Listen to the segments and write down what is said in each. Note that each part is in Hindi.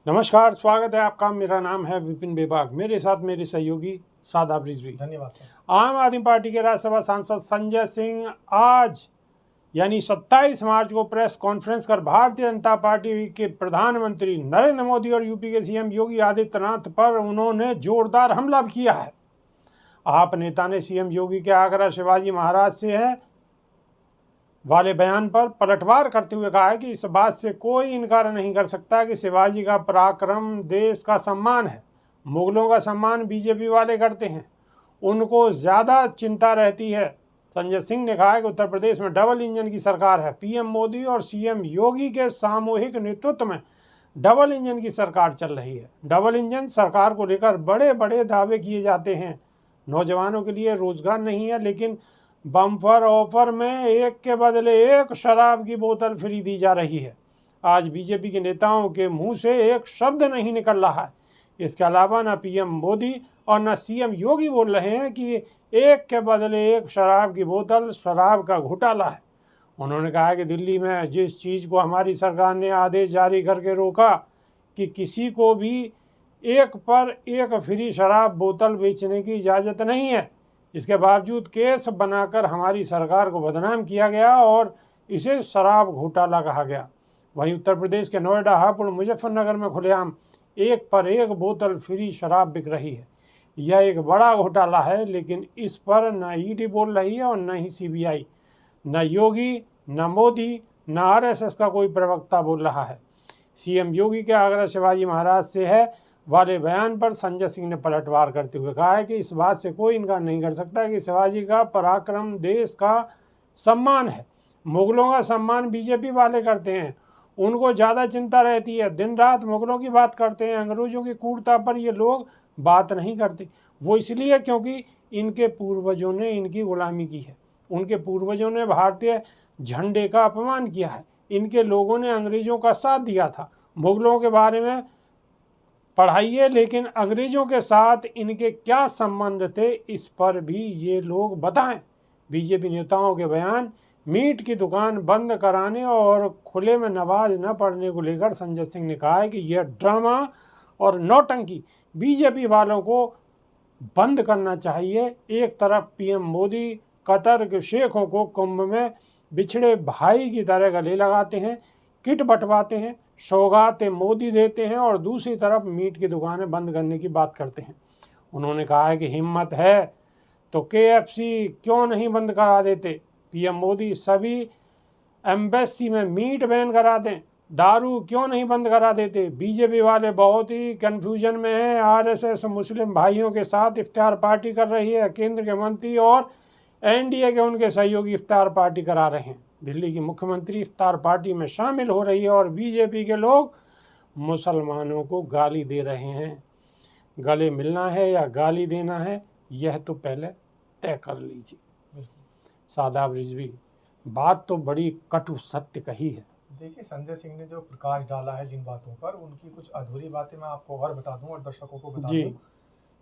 नमस्कार, स्वागत है आपका। मेरा नाम है विपिन बेबाग। मेरे साथ मेरे सहयोगी सादाब रिजवी। धन्यवाद सर। आम आदमी पार्टी के राज्यसभा सांसद संजय सिंह आज यानी 27 मार्च को प्रेस कॉन्फ्रेंस कर भारतीय जनता पार्टी के प्रधानमंत्री नरेंद्र मोदी और यूपी के सीएम योगी आदित्यनाथ पर उन्होंने जोरदार हमला किया है। आप नेता ने सीएम योगी के आगरा शिवाजी महाराज से है वाले बयान पर पलटवार करते हुए कहा है कि इस बात से कोई इनकार नहीं कर सकता कि शिवाजी का पराक्रम देश का सम्मान है। मुगलों का सम्मान बीजेपी वाले करते हैं, उनको ज़्यादा चिंता रहती है। संजय सिंह ने कहा कि उत्तर प्रदेश में डबल इंजन की सरकार है। पीएम मोदी और सीएम योगी के सामूहिक नेतृत्व में डबल इंजन की सरकार चल रही है। डबल इंजन सरकार को लेकर बड़े बड़े दावे किए जाते हैं। नौजवानों के लिए रोजगार नहीं है, लेकिन बम्पर ऑफर में एक के बदले एक शराब की बोतल फ्री दी जा रही है। आज बीजेपी के नेताओं के मुंह से एक शब्द नहीं निकल रहा है। इसके अलावा न पीएम मोदी और न सीएम योगी बोल रहे हैं कि एक के बदले एक शराब की बोतल शराब का घोटाला है। उन्होंने कहा कि दिल्ली में जिस चीज़ को हमारी सरकार ने आदेश जारी करके रोका कि किसी को भी एक पर एक फ्री शराब बोतल बेचने की इजाज़त नहीं है, इसके बावजूद केस बनाकर हमारी सरकार को बदनाम किया गया और इसे शराब घोटाला कहा गया। वहीं उत्तर प्रदेश के नोएडा, हापुड़, मुजफ्फरनगर में खुलेआम एक पर एक बोतल फ्री शराब बिक रही है। यह एक बड़ा घोटाला है, लेकिन इस पर न ईडी बोल रही है और न ही सीबीआई। न योगी, न मोदी, न आरएसएस का कोई प्रवक्ता बोल रहा है। सीएम योगी के आगरा शिवाजी महाराज से है वाले बयान पर संजय सिंह ने पलटवार करते हुए कहा है कि इस बात से कोई इनकार नहीं कर सकता कि शिवाजी का पराक्रम देश का सम्मान है। मुगलों का सम्मान बीजेपी वाले करते हैं, उनको ज़्यादा चिंता रहती है। दिन रात मुगलों की बात करते हैं, अंग्रेजों की क्रूरता पर ये लोग बात नहीं करते। वो इसलिए क्योंकि इनके पूर्वजों ने इनकी गुलामी की है, उनके पूर्वजों ने भारतीय झंडे का अपमान किया है, इनके लोगों ने अंग्रेजों का साथ दिया था। मुगलों के बारे में पढ़ाइए, लेकिन अंग्रेजों के साथ इनके क्या संबंध थे इस पर भी ये लोग बताएं। बीजेपी नेताओं के बयान मीट की दुकान बंद कराने और खुले में नमाज न पढ़ने को लेकर संजय सिंह ने कहा है कि यह ड्रामा और नौटंकी बीजेपी वालों को बंद करना चाहिए। एक तरफ पीएम मोदी कतर के शेखों को कुंभ में बिछड़े भाई की तरह गले लगाते हैं, किट बंटवाते हैं, सौगातें मोदी देते हैं, और दूसरी तरफ मीट की दुकानें बंद करने की बात करते हैं। उन्होंने कहा है कि हिम्मत है तो केएफसी क्यों नहीं बंद करा देते। पीएम मोदी सभी एम्बेसी में मीट बैन करा दें, दारू क्यों नहीं बंद करा देते। बीजेपी वाले बहुत ही कन्फ्यूजन में हैं। आरएसएस मुस्लिम भाइयों के साथ इफ्तार पार्टी कर रही है। केंद्र के मंत्री और एनडीए के उनके सहयोगी इफ्तार पार्टी करा रहे हैं। दिल्ली की मुख्यमंत्री इफ्तार पार्टी में शामिल हो रही है और बीजेपी के लोग मुसलमानों को गाली दे रहे हैं। गले मिलना है या गाली देना है, यह तो पहले तय कर लीजिए। सादाब रिजवी, बात तो बड़ी कटु सत्य कही है। देखिए, संजय सिंह ने जो प्रकाश डाला है जिन बातों पर, उनकी कुछ अधूरी बातें मैं आपको और बता दूं और दर्शकों को बता दूं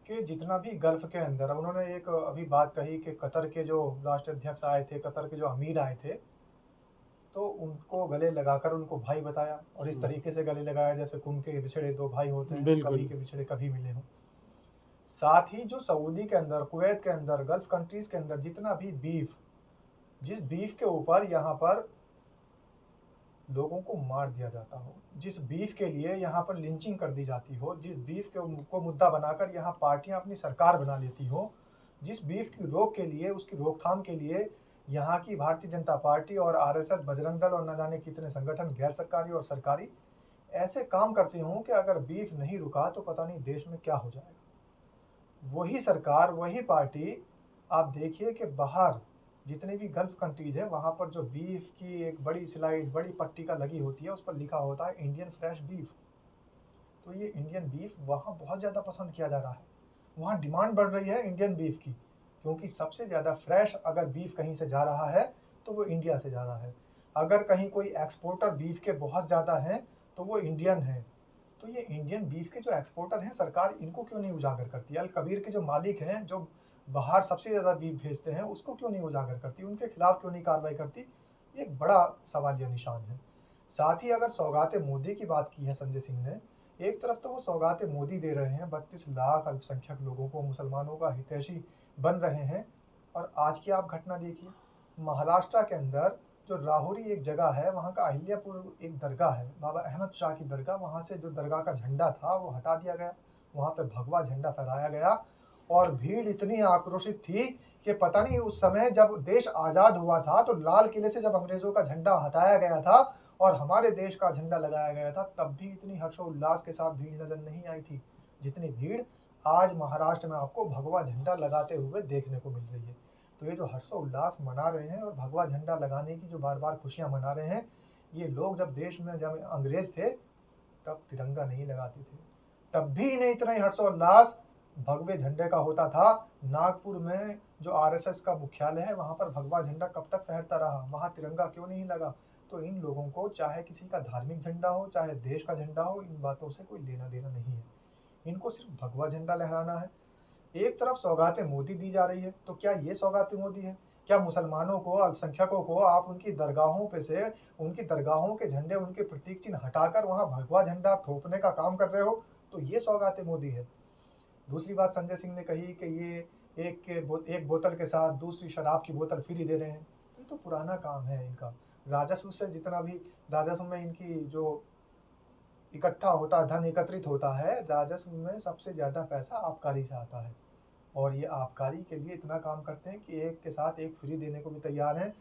कि जितना भी गल्फ के अंदर, उन्होंने एक अभी बात कही कि कतर के जो राष्ट्राध्यक्ष आए थे, कतर के जो अमीर आए थे, तो उनको गले लगाकर उनको भाई बताया और इस तरीके से गले लगाया जैसे कुंभ के बिछड़े दो भाई होते हैं, कभी के बिछड़े कभी मिले हों। साथ ही जो सऊदी के अंदर, कुवैत के अंदर, गल्फ कंट्रीज के अंदर जितना भी बीफ, जिस बीफ के ऊपर यहाँ पर लोगों को मार दिया जाता हो, जिस बीफ के लिए यहाँ पर लिंचिंग कर दी जाती हो, जिस बीफ को मुद्दा बनाकर यहाँ पार्टियां अपनी सरकार बना लेती हो, जिस बीफ की रोक के लिए, उसकी रोकथाम के लिए यहाँ की भारतीय जनता पार्टी और आरएसएस, बजरंग दल और न जाने कितने संगठन गैर सरकारी और सरकारी ऐसे काम करते हों कि अगर बीफ नहीं रुका तो पता नहीं देश में क्या हो जाएगा। वही सरकार, वही पार्टी, आप देखिए कि बाहर जितने भी गल्फ कंट्रीज है, वहाँ पर जो बीफ की एक बड़ी स्लाइड, बड़ी पट्टिका लगी होती है, उस पर लिखा होता है इंडियन फ्रेश बीफ। तो ये इंडियन बीफ वहाँ बहुत ज़्यादा पसंद किया जा रहा है, वहाँ डिमांड बढ़ रही है इंडियन बीफ की, क्योंकि सबसे ज़्यादा फ्रेश अगर बीफ कहीं से जा रहा है तो वो इंडिया से जा रहा है। अगर कहीं कोई एक्सपोर्टर बीफ के बहुत ज़्यादा हैं तो वो इंडियन है। तो ये इंडियन बीफ के जो एक्सपोर्टर हैं, सरकार इनको क्यों नहीं उजागर करती? अल कबीर के जो मालिक हैं, जो बाहर सबसे ज़्यादा बीफ भेजते हैं, उसको क्यों नहीं उजागर करती? उनके खिलाफ क्यों नहीं कार्रवाई करती? एक बड़ा सवालिया निशान है। साथ ही अगर सौगात मोदी की बात की है संजय सिंह ने, एक तरफ तो वो सौगातें मोदी दे रहे हैं, 32 लाख अल्पसंख्यक लोगों को, मुसलमानों का हितैषी बन रहे हैं। और आज की आप घटना देखिए, महाराष्ट्र के अंदर जो राहुरी एक जगह है, वहाँ का अहिल्यापुर एक दरगाह है, बाबा अहमद शाह की दरगाह, वहाँ से जो दरगाह का झंडा था वो हटा दिया गया, वहाँ पे भगवा झंडा फहराया गया। और भीड़ इतनी आक्रोशित थी कि पता नहीं उस समय जब देश आज़ाद हुआ था तो लाल किले से जब अंग्रेज़ों का झंडा हटाया गया था और हमारे देश का झंडा लगाया गया था, तब भी इतनी हर्षोल्लास के साथ भीड़ नजर नहीं आई थी जितनी भीड़ आज महाराष्ट्र में आपको भगवा झंडा लगाते हुए देखने को मिल रही है। तो ये जो हर्षोल्लास मना रहे हैं और भगवा झंडा लगाने की जो बार बार खुशियां मना रहे हैं, ये लोग जब देश में जब अंग्रेज थे तब तिरंगा नहीं लगाते थे, तब भी इन्हें इतना ही हर्षोल्लास भगवे झंडे का होता था। नागपुर में जो आरएसएस का मुख्यालय है, वहां पर भगवा झंडा कब तक फहरता रहा, वहां तिरंगा क्यों नहीं लगा? तो इन लोगों को चाहे किसी का धार्मिक झंडा हो, चाहे देश का झंडा हो, इन बातों से कोई लेना देना नहीं है। इनको सिर्फ भगवा झंडा लहराना है। एक तरफ सौगातें मोदी दी जा रही है, तो क्या ये सौगातें मोदी है? क्या मुसलमानों को, अल्पसंख्यकों को आप उनकी दरगाहों पे से, उनकी दरगाहों के झंडे, उनके प्रतीक चिन्ह हटाकर वहां भगवा झंडा थोपने का काम कर रहे हो? तो ये सौगातें मोदी है। दूसरी बात संजय सिंह ने कही कि ये एक बोतल के साथ दूसरी शराब की बोतल फ्री दे रहे हैं। ये तो पुराना काम है इनका। राजस्व से जितना भी राजस्व में इनकी जो इकट्ठा होता है, धन एकत्रित होता है, राजस्व में सबसे ज्यादा पैसा आबकारी से आता है। और ये आबकारी के लिए इतना काम करते हैं कि एक के साथ एक फ्री देने को भी तैयार हैं।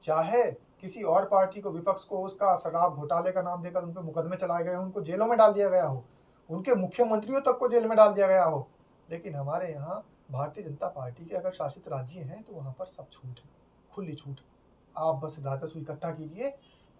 चाहे किसी और पार्टी को, विपक्ष को, उसका शराब घोटाले का नाम देकर उन पर मुकदमे चलाए गए, उनको जेलों में डाल दिया गया हो, उनके मुख्यमंत्रियों तक को जेल में डाल दिया गया हो, लेकिन हमारे यहाँ भारतीय जनता पार्टी के अगर शासित राज्य हैं तो वहाँ पर सब छूट है, खुली छूट। आप बस राजस्व इकट्ठा कीजिए,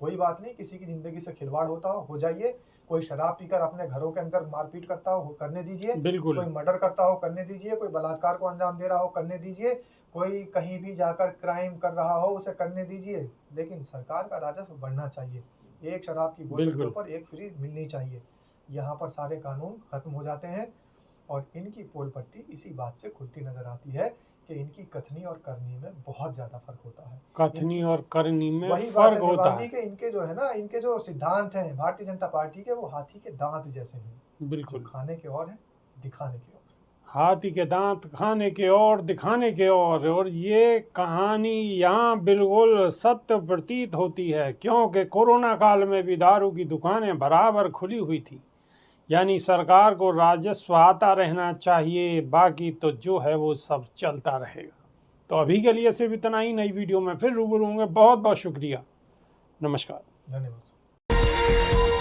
कोई बात नहीं, किसी की जिंदगी से खिलवाड़ होता हो जाइए, कोई शराब पीकर अपने घरों के अंदर मारपीट करता हो करने दीजिए, बिल्कुल। कोई मर्डर करता हो करने दीजिए, कोई बलात्कार को अंजाम दे रहा हो करने दीजिए, कोई कहीं भी जाकर क्राइम कर रहा हो उसे करने दीजिए, लेकिन सरकार का राजस्व बढ़ना चाहिए। एक शराब की बोतल के ऊपर एक फ्री मिलनी चाहिए। यहाँ पर सारे कानून खत्म हो जाते हैं और इनकी पोल पट्टी इसी बात से खुलती नजर आती है कि इनकी कथनी और करनी में बहुत ज्यादा फर्क होता है। कथनी और करनी में वही बात फर्क है होता निवाजी है। के, इनके जो है ना, इनके जो सिद्धांत हैं भारतीय जनता पार्टी के, वो हाथी के दांत जैसे हैं। बिल्कुल, खाने के और है, दिखाने के और। हाथी के दांत खाने के और दिखाने के और ये कहानी यहाँ बिल्कुल सत्य प्रतीत होती है, क्योंकि कोरोना काल में भी दारू की दुकानें बराबर खुली हुई थी। यानी सरकार को राजस्व आता रहना चाहिए, बाकी तो जो है वो सब चलता रहेगा। तो अभी के लिए सिर्फ इतना ही, नई वीडियो में फिर रूबरू होंगे। बहुत बहुत शुक्रिया, नमस्कार। धन्यवाद।